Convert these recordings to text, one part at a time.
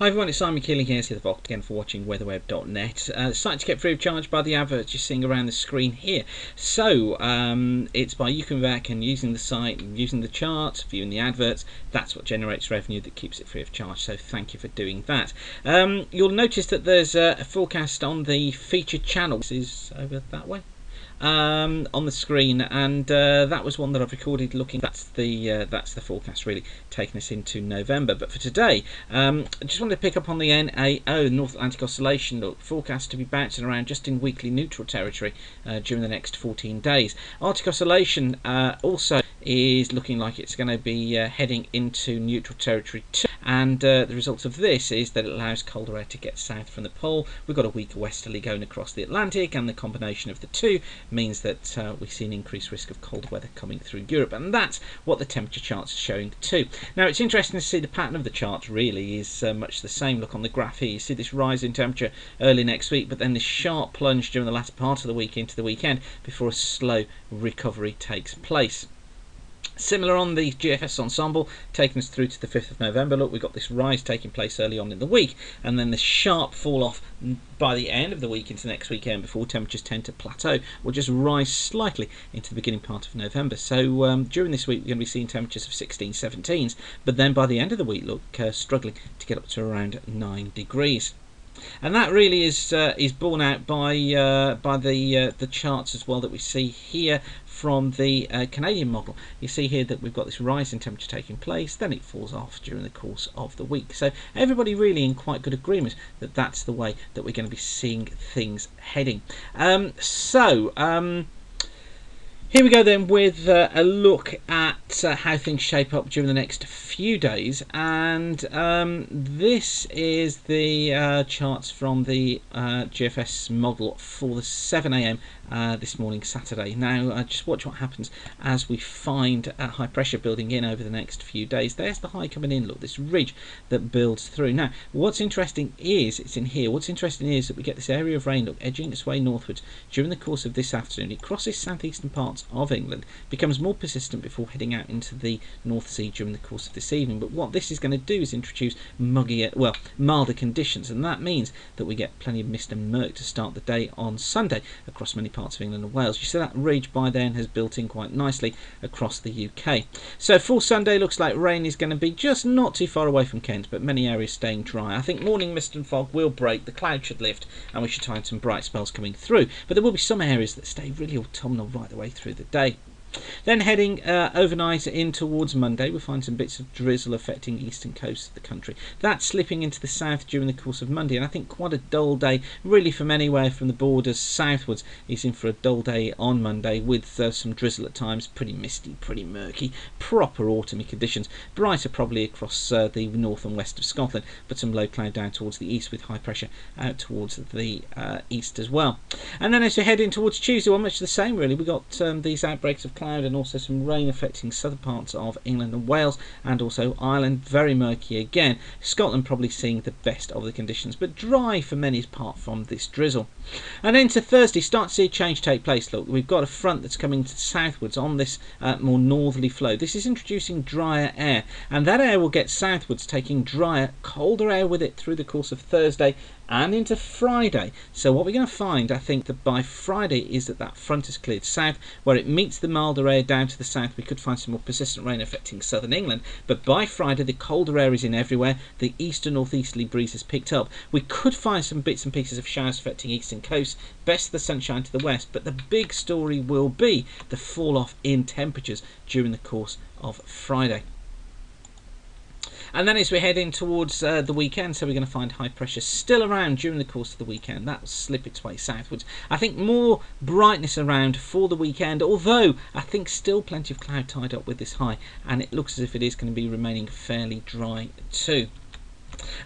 Hi everyone, it's Simon Keeling here, the Vault again for watching weatherweb.net. The site to get free of charge by the adverts you're seeing around the screen here. So it's by you coming back and using the site, using the charts, viewing the adverts. That's what generates revenue that keeps it free of charge. So thank you for doing that. You'll notice that there's a forecast on the featured channel. This is over that way. On the screen, and that was one that I've recorded looking. That's the forecast really taking us into November. But for today, I just wanted to pick up on the NAO, North Atlantic Oscillation. Look, forecast to be bouncing around just in weekly neutral territory during the next 14 days. Arctic Oscillation also is looking like it's going to be heading into neutral territory too. And the result of this is that it allows colder air to get south from the pole. We've got a weaker westerly going across the Atlantic, and the combination of the two means that we see an increased risk of cold weather coming through Europe, and that's what the temperature charts are showing too. Now it's interesting to see the pattern of the charts really is much the same. Look on the graph here, you see this rise in temperature early next week, but then this sharp plunge during the latter part of the week into the weekend before a slow recovery takes place. Similar on the GFS ensemble, taking us through to the 5th of November. Look, we've got this rise taking place early on in the week, and then the sharp fall off by the end of the week into next weekend before temperatures tend to plateau or just rise slightly into the beginning part of November. So during this week we're going to be seeing temperatures of 16, 17s, but then by the end of the week, look, struggling to get up to around 9 degrees. And that really is borne out by the charts as well that we see here from the Canadian model. You see here that we've got this rise in temperature taking place, then it falls off during the course of the week. So everybody really in quite good agreement that that's the way that we're going to be seeing things heading. Here we go then with a look at how things shape up during the next few days, and this is the charts from the GFS model for the 7 AM this morning Saturday. Now just watch what happens as we find high pressure building in over the next few days. There's the high coming in, look, this ridge that builds through. Now what's interesting is, it's in here, what's interesting is that we get this area of rain, look, edging its way northwards during the course of this afternoon. It crosses southeastern parts of England, becomes more persistent before heading out into the North Sea during the course of this evening. But what this is going to do is introduce milder conditions, and that means that we get plenty of mist and murk to start the day on Sunday across many parts of England and Wales. You see that ridge by then has built in quite nicely across the UK. So for Sunday, looks like rain is going to be just not too far away from Kent, but many areas staying dry. I think morning mist and fog will break, the clouds should lift, and we should find some bright spells coming through. But there will be some areas that stay really autumnal right the way through the day. Then heading overnight in towards Monday, we'll find some bits of drizzle affecting eastern coast of the country. That's slipping into the south during the course of Monday, and I think quite a dull day really from anywhere from the borders southwards. Is in for a dull day on Monday with some drizzle at times, pretty misty, pretty murky, proper autumny conditions. Brighter probably across the north and west of Scotland, but some low cloud down towards the east with high pressure out towards the east as well. And then as we head in towards Tuesday, well, much the same really. We've got these outbreaks of cloud and also some rain affecting southern parts of England and Wales, and also Ireland. Very murky again. Scotland probably seeing the best of the conditions, but dry for many apart from this drizzle. And then to Thursday, start to see a change take place. Look, we've got a front that's coming southwards on this more northerly flow. This is introducing drier air, and that air will get southwards, taking drier, colder air with it through the course of Thursday and into Friday. So what we're going to find, I think, that by Friday is that front is cleared south, where it meets the milder air down to the south. We could find some more persistent rain affecting southern England, but by Friday the colder air is in everywhere. The east and northeasterly breeze has picked up. We could find some bits and pieces of showers affecting eastern coast, best of the sunshine to the west, but the big story will be the fall off in temperatures during the course of Friday. And then as we head in towards the weekend, so we're going to find high pressure still around during the course of the weekend. That will slip its way southwards. I think more brightness around for the weekend, although I think still plenty of cloud tied up with this high, and it looks as if it is going to be remaining fairly dry too.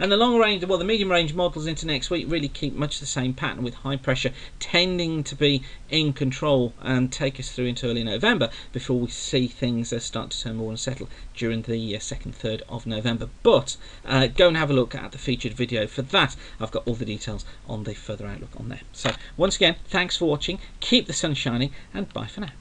And the long range, well, the medium range models into next week really keep much the same pattern, with high pressure tending to be in control and take us through into early November before we see things start to turn more unsettled during the 2nd, 3rd of November. But go and have a look at the featured video for that. I've got all the details on the further outlook on there. So once again, thanks for watching, keep the sun shining, and bye for now.